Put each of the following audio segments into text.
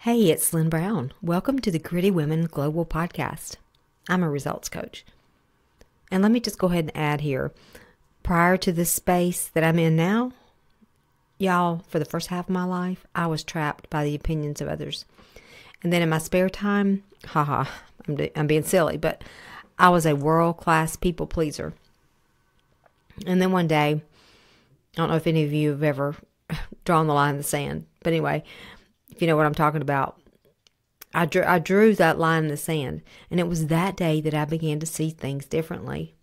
Hey, it's Lynn Brown. Welcome to the Gritty Women Global Podcast. I'm a results coach. And let me just go ahead and add here, prior to this space that I'm in now, y'all, for the first half of my life, I was trapped by the opinions of others. And then in my spare time, I'm being silly, but I was a world-class people pleaser. And then one day, I don't know if any of you have ever drawn the line in the sand, but anyway, if you know what I'm talking about, I drew that line in the sand, and it was that day that I began to see things differently.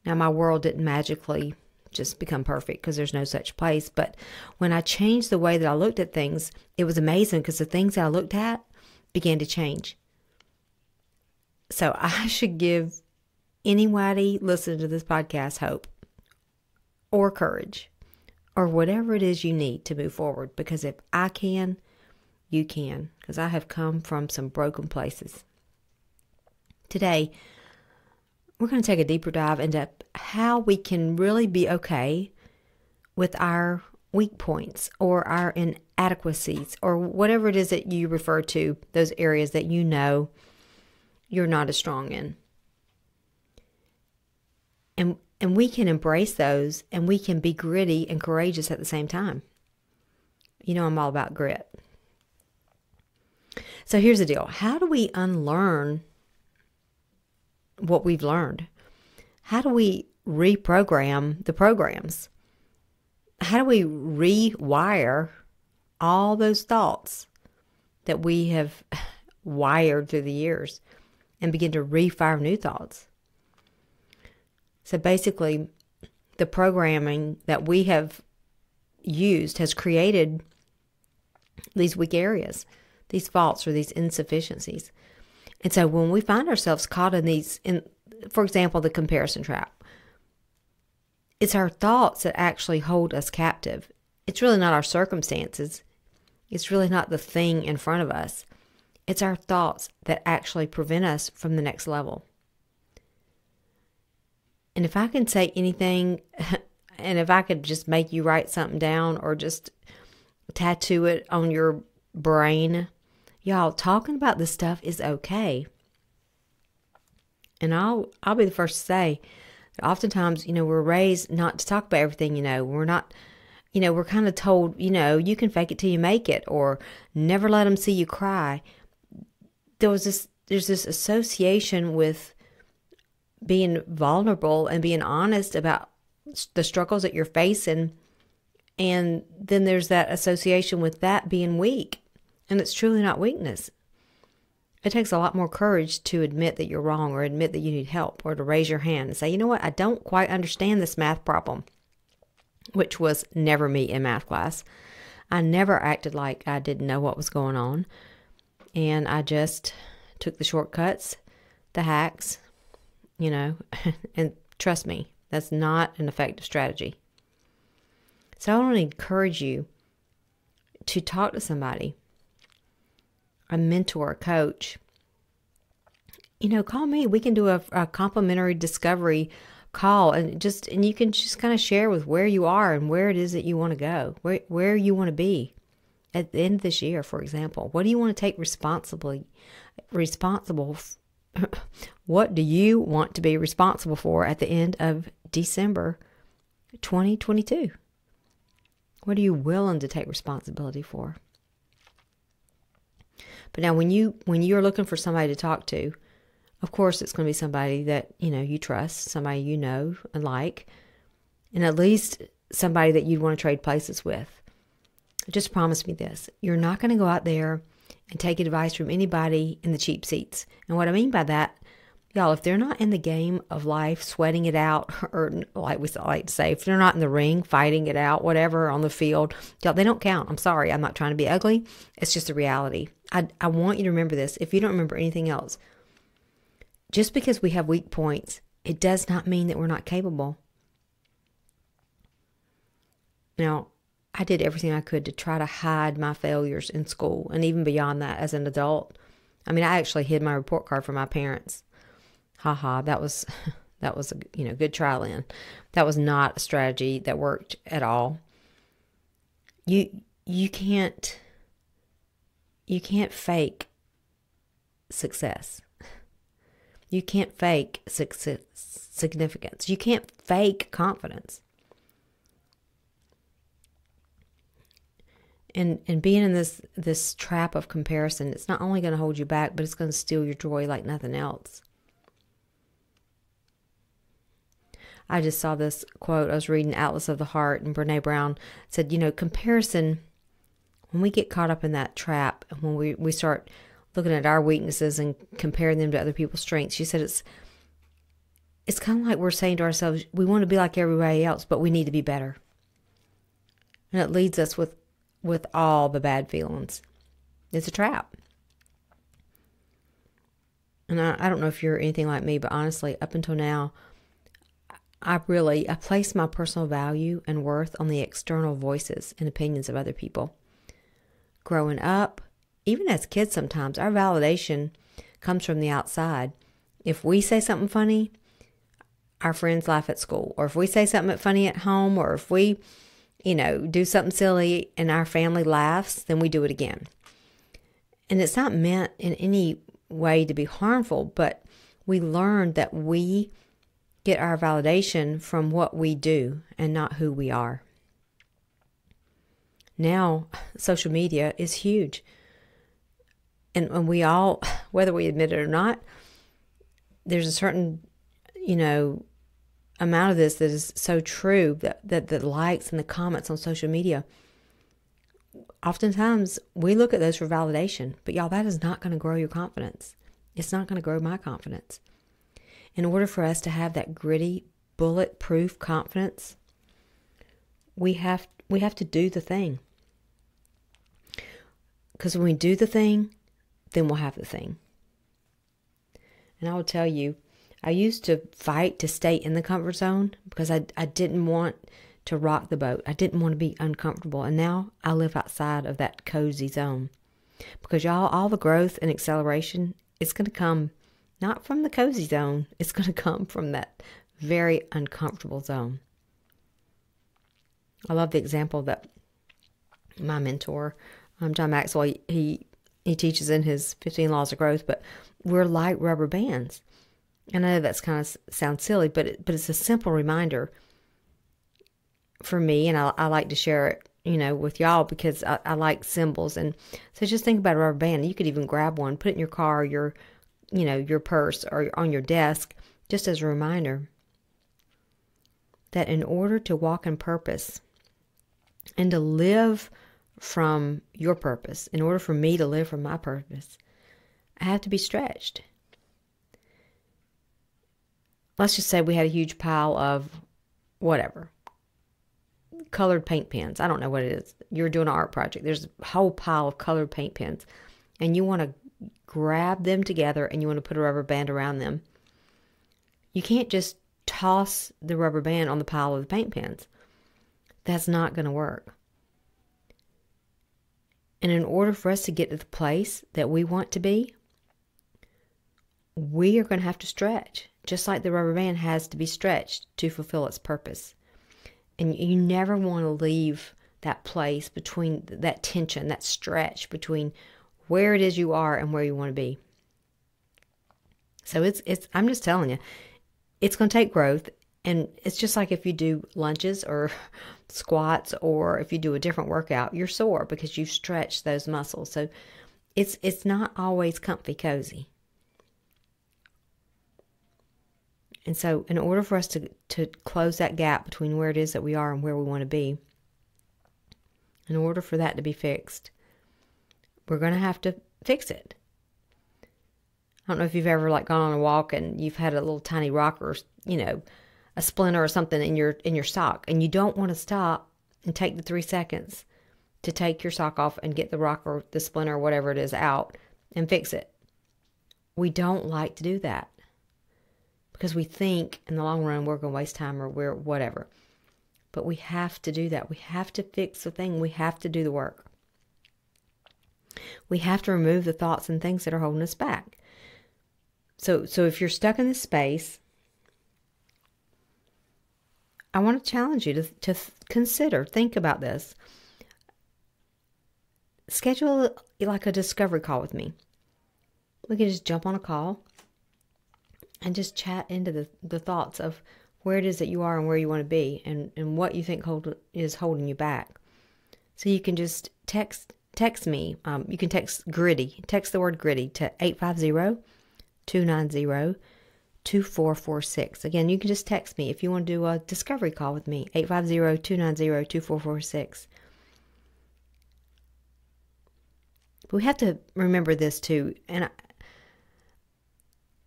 Now, my world didn't magically just become perfect because there's no such place, but when I changed the way that I looked at things, it was amazing because the things that I looked at began to change. So I should give anybody listening to this podcast hope or courage or whatever it is you need to move forward, because if I can, you can, because I have come from some broken places. Today, we're going to take a deeper dive into how we can really be okay with our weak points or our inadequacies or whatever it is that you refer to, those areas that you know you're not as strong in. And we can embrace those, and we can be gritty and courageous at the same time. You know, I'm all about grit. So here's the deal. How do we unlearn what we've learned? How do we reprogram the programs? How do we rewire all those thoughts that we have wired through the years and begin to refire new thoughts? So basically, the programming that we have used has created these weak areas, these faults or these insufficiencies. And so when we find ourselves caught in these, for example, the comparison trap, it's our thoughts that actually hold us captive. It's really not our circumstances. It's really not the thing in front of us. It's our thoughts that actually prevent us from the next level. And if I can say anything, and if I could just make you write something down or just tattoo it on your brain, y'all, talking about this stuff is okay. And I'll be the first to say that oftentimes, we're raised not to talk about everything, we're not, we're kind of told, you can fake it till you make it, or never let them see you cry. There's this association with being vulnerable and being honest about the struggles that you're facing. And then there's that association with that being weak. And it's truly not weakness. It takes a lot more courage to admit that you're wrong, or admit that you need help, or to raise your hand and say, you know what, I don't quite understand this math problem, which was never me in math class. I never acted like I didn't know what was going on. And I just took the shortcuts, the hacks, and trust me, that's not an effective strategy. So I want to encourage you to talk to somebody, a mentor, a coach. Call me. We can do a complimentary discovery call, and you can just kind of share with where you are and where it is that you want to go, where you want to be at the end of this year, for example. What do you want to take responsible? What do you want to be responsible for at the end of December 2022? What are you willing to take responsibility for? But now when you're looking for somebody to talk to, of course it's going to be somebody that, you trust, somebody you know and like, and at least somebody that you'd want to trade places with. Just promise me this. You're not going to go out there and take advice from anybody in the cheap seats. And what I mean by that, y'all, if they're not in the game of life, sweating it out, or like we like to say, if they're not in the ring, fighting it out, whatever, on the field, y'all, they don't count. I'm sorry. I'm not trying to be ugly. It's just a reality. I want you to remember this. If you don't remember anything else, just because we have weak points, it does not mean that we're not capable. Now, I did everything I could to try to hide my failures in school, and even beyond that as an adult. I mean, I actually hid my report card from my parents. That was a good trial in. That was not a strategy that worked at all. You can't you can't fake success. You can't fake significance. You can't fake confidence. And being in this trap of comparison, it's not only going to hold you back, but it's going to steal your joy like nothing else. I just saw this quote. I was reading Atlas of the Heart, and Brene Brown said, comparison, when we get caught up in that trap, and when we start looking at our weaknesses and comparing them to other people's strengths, she said it's kind of like we're saying to ourselves, we want to be like everybody else, but we need to be better. And it leads us with all the bad feelings. It's a trap. And I don't know if you're anything like me, but honestly, up until now, I place my personal value and worth on the external voices and opinions of other people. Growing up, even as kids sometimes, our validation comes from the outside. If we say something funny, our friends laugh at school. Or if we say something funny at home, or if we, do something silly and our family laughs, then we do it again. And it's not meant in any way to be harmful, but we learn that we get our validation from what we do and not who we are. Now, social media is huge. And we all, whether we admit it or not, there's a certain, amount of this that is so true that the likes and the comments on social media, oftentimes we look at those for validation. But y'all, that is not going to grow your confidence. It's not going to grow my confidence. In order for us to have that gritty, bulletproof confidence, we have to do the thing. Because when we do the thing, then we'll have the thing. And I will tell you, I used to fight to stay in the comfort zone because I didn't want to rock the boat. I didn't want to be uncomfortable. And now I live outside of that cozy zone. Because y'all, all the growth and acceleration is going to come not from the cozy zone. It's going to come from that very uncomfortable zone. I love the example that my mentor, John Maxwell, he teaches in his 15 Laws of Growth, but we're like rubber bands. And I know that's kind of sounds silly, but it's a simple reminder for me, and I like to share it, with y'all because I like symbols. And so just think about a rubber band. You could even grab one, put it in your car, your purse, or on your desk, just as a reminder that in order to walk in purpose and to live from your purpose, in order for me to live from my purpose, I have to be stretched. Let's just say we had a huge pile of whatever, colored paint pens. I don't know what it is. You're doing an art project. There's a whole pile of colored paint pens, and you want to grab them together and you want to put a rubber band around them. You can't just toss the rubber band on the pile of the paint pens. That's not going to work. And in order for us to get to the place that we want to be, we are going to have to stretch, just like the rubber band has to be stretched to fulfill its purpose. And you never want to leave that place between that tension, that stretch between where it is you are and where you want to be. So I'm just telling you, it's going to take growth. And it's just like if you do lunges or squats, or if you do a different workout, you're sore because you've stretched those muscles. So it's not always comfy cozy. And so in order for us to close that gap between where it is that we are and where we want to be, in order for that to be fixed, we're going to have to fix it. I don't know if you've ever gone on a walk and you've had a little tiny rock or, a splinter or something in your sock, and you don't want to stop and take the 3 seconds to take your sock off and get the rock or the splinter or whatever it is out and fix it. We don't like to do that because we think in the long run we're going to waste time or we're whatever. But we have to do that. We have to fix the thing. We have to do the work. We have to remove the thoughts and things that are holding us back. So if you're stuck in this space, I want to challenge you to consider, think about this. schedule like a discovery call with me. We can just jump on a call and just chat into the thoughts of where it is that you are and where you want to be, and what you think is holding you back. So you can just text me. You can text the word gritty to 850-290-2446. Again, you can just text me if you want to do a discovery call with me, 850-290-2446. But we have to remember this too, and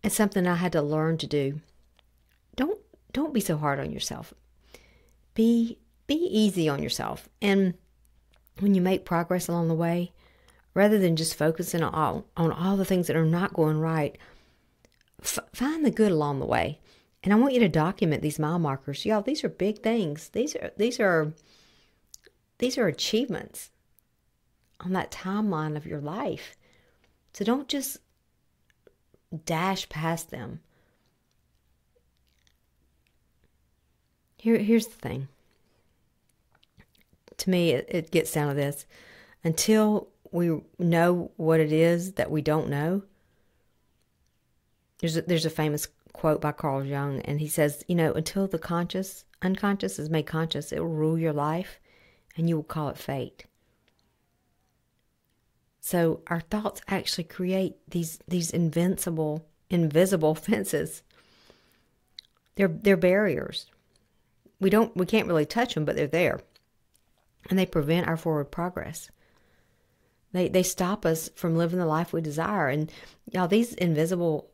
it's something I had to learn to do. Don't be so hard on yourself. Be easy on yourself. And when you make progress along the way, rather than just focusing on all the things that are not going right, find the good along the way. And I want you to document these mile markers. Y'all, these are big things. These are achievements on that timeline of your life. So don't just dash past them. Here's the thing. To me, it gets down to this. Until we know what it is that we don't know. There's a famous quote by Jung, and he says, until the unconscious is made conscious, it will rule your life, and you will call it fate. So our thoughts actually create these invisible fences. They're barriers. We can't really touch them, but they're there. And they prevent our forward progress. They stop us from living the life we desire. And y'all, these invisible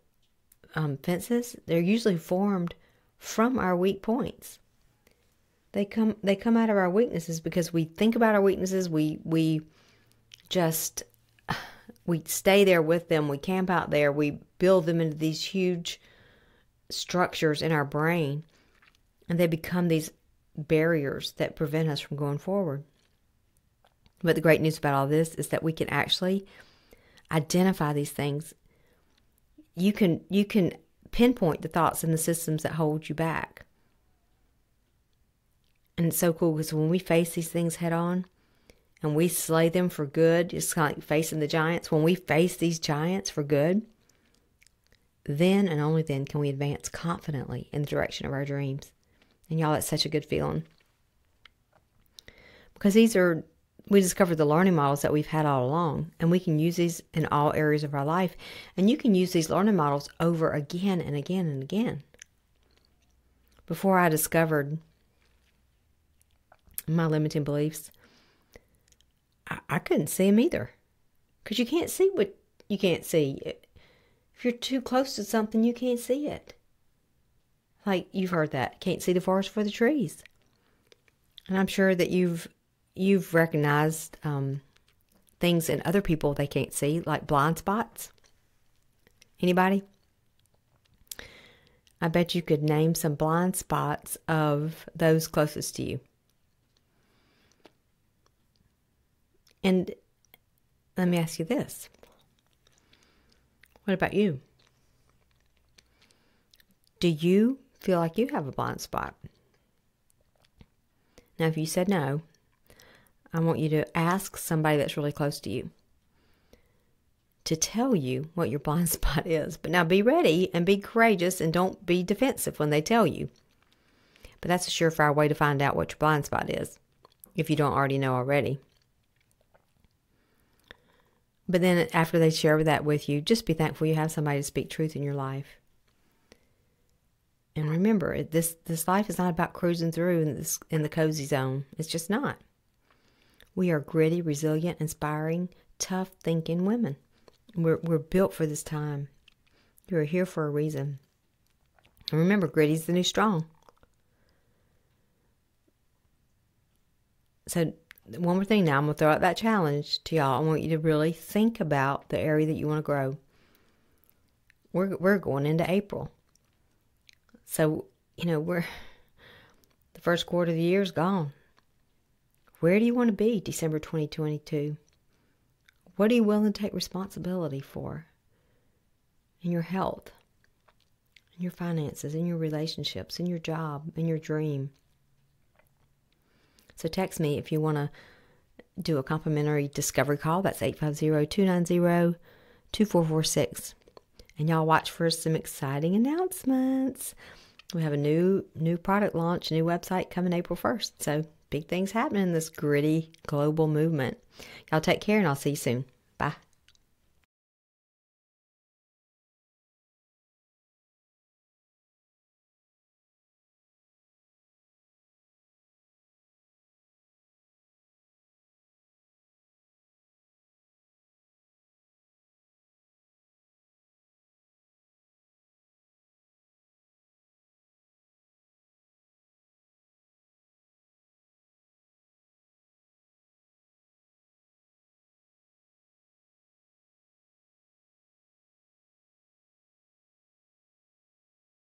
fences, they're usually formed from our weak points. They come out of our weaknesses because we think about our weaknesses. We stay there with them. We camp out there. We build them into these huge structures in our brain. And they become these barriers that prevent us from going forward. But the great news about all this is that we can actually identify these things. You can pinpoint the thoughts and the systems that hold you back. And it's so cool because when we face these things head on and we slay them for good, it's kind of like facing the giants. When we face these giants for good, then and only then can we advance confidently in the direction of our dreams. And y'all, that's such a good feeling. Because we discovered the learning models that we've had all along. And we can use these in all areas of our life. And you can use these learning models over again and again and again. Before I discovered my limiting beliefs, I couldn't see them either. Because you can't see what you can't see. If you're too close to something, you can't see it. Like, you've heard that. Can't see the forest for the trees. And I'm sure that you've recognized things in other people they can't see, like blind spots. Anybody? I bet you could name some blind spots of those closest to you. And let me ask you this. What about you? Do you feel like you have a blind spot? Now, if you said no, I want you to ask somebody that's really close to you to tell you what your blind spot is. But now be ready and be courageous and don't be defensive when they tell you. But that's a surefire way to find out what your blind spot is, if you don't already know already. But then after they share that with you, just be thankful you have somebody to speak truth in your life. And remember, this life is not about cruising through in the cozy zone. It's just not. We are gritty, resilient, inspiring, tough thinking women. We're built for this time. You're here for a reason. And remember, gritty's the new strong. So one more thing now, I'm going to throw out that challenge to y'all. I want you to really think about the area that you want to grow. We're going into April. So, the first quarter of the year is gone. Where do you want to be December 2022? What are you willing to take responsibility for? In your health, in your finances, in your relationships, in your job, in your dream. So text me if you want to do a complimentary discovery call. That's 850-290-2446. And y'all watch for some exciting announcements. We have a new product launch, new website coming April 1st. So big things happening in this gritty global movement. Y'all take care, and I'll see you soon. Bye.